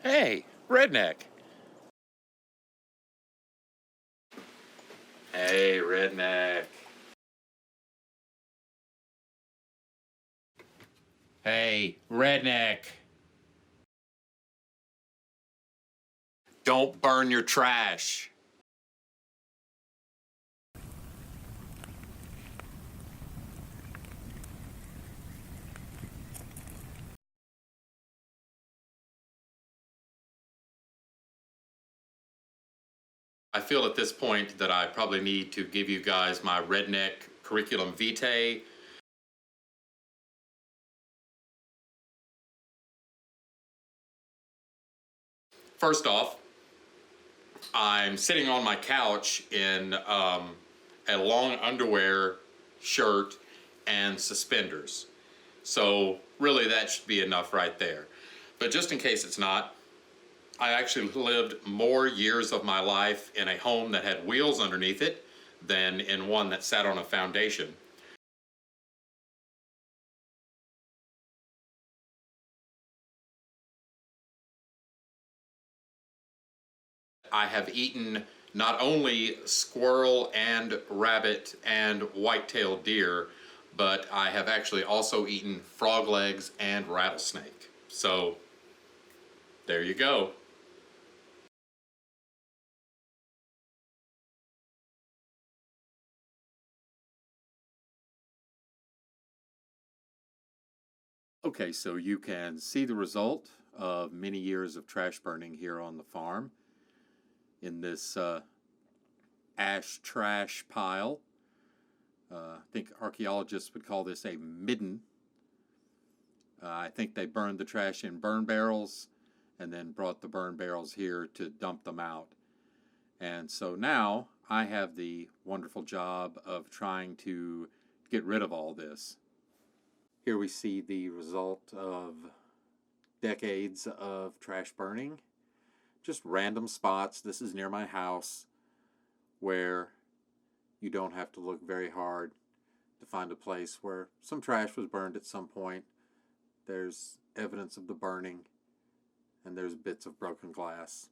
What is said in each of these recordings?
Hey, Redneck. Hey, Redneck. Hey, Redneck. Don't burn your trash. I feel at this point that I probably need to give you guys my Redneck curriculum vitae. First off, I'm sitting on my couch in a long underwear shirt and suspenders. So really that should be enough right there. But just in case it's not, I actually lived more years of my life in a home that had wheels underneath it than in one that sat on a foundation. I have eaten not only squirrel and rabbit and white-tailed deer, but I have actually also eaten frog legs and rattlesnake. So there you go. Okay, so you can see the result of many years of trash burning here on the farm in this ash trash pile. I think archaeologists would call this a midden. I think they burned the trash in burn barrels and then brought the burn barrels here to dump them out. And so now I have the wonderful job of trying to get rid of all this. Here we see the result of decades of trash burning. Just random spots. This is near my house where you don't have to look very hard to find a place where some trash was burned at some point. There's evidence of the burning, and there's bits of broken glass.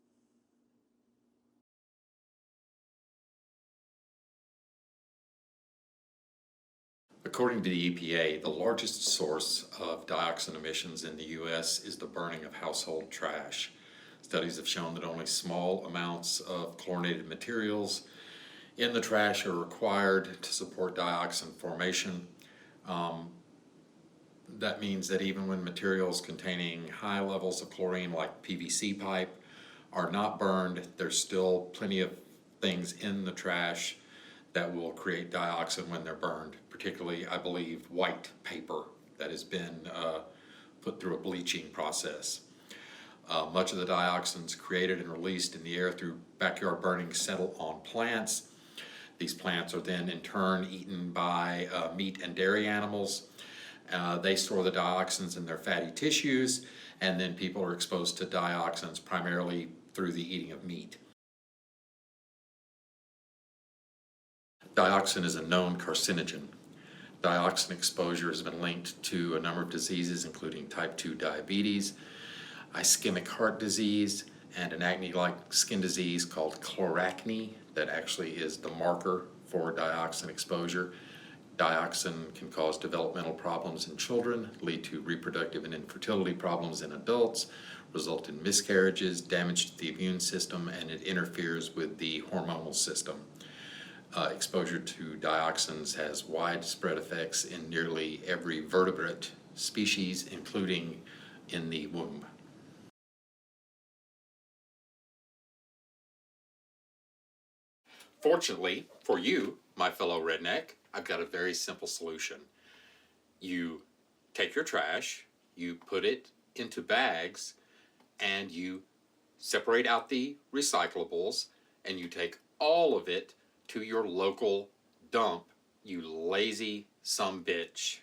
According to the EPA, the largest source of dioxin emissions in the U.S. is the burning of household trash. Studies have shown that only small amounts of chlorinated materials in the trash are required to support dioxin formation. That means that even when materials containing high levels of chlorine like PVC pipe are not burned, there's still plenty of things in the trash that will create dioxin when they're burned, particularly, I believe, white paper that has been put through a bleaching process. Much of the dioxins created and released in the air through backyard burning settle on plants. These plants are then in turn eaten by meat and dairy animals. They store the dioxins in their fatty tissues, and then people are exposed to dioxins primarily through the eating of meat. Dioxin is a known carcinogen. Dioxin exposure has been linked to a number of diseases, including type 2 diabetes, ischemic heart disease, and an acne-like skin disease called chloracne that actually is the marker for dioxin exposure. Dioxin can cause developmental problems in children, lead to reproductive and infertility problems in adults, result in miscarriages, damage to the immune system, and it interferes with the hormonal system. Exposure to dioxins has widespread effects in nearly every vertebrate species, including in the womb. Fortunately for you, my fellow redneck, I've got a very simple solution. You take your trash, you put it into bags, and you separate out the recyclables, and you take all of it to your local dump, you lazy sumbitch.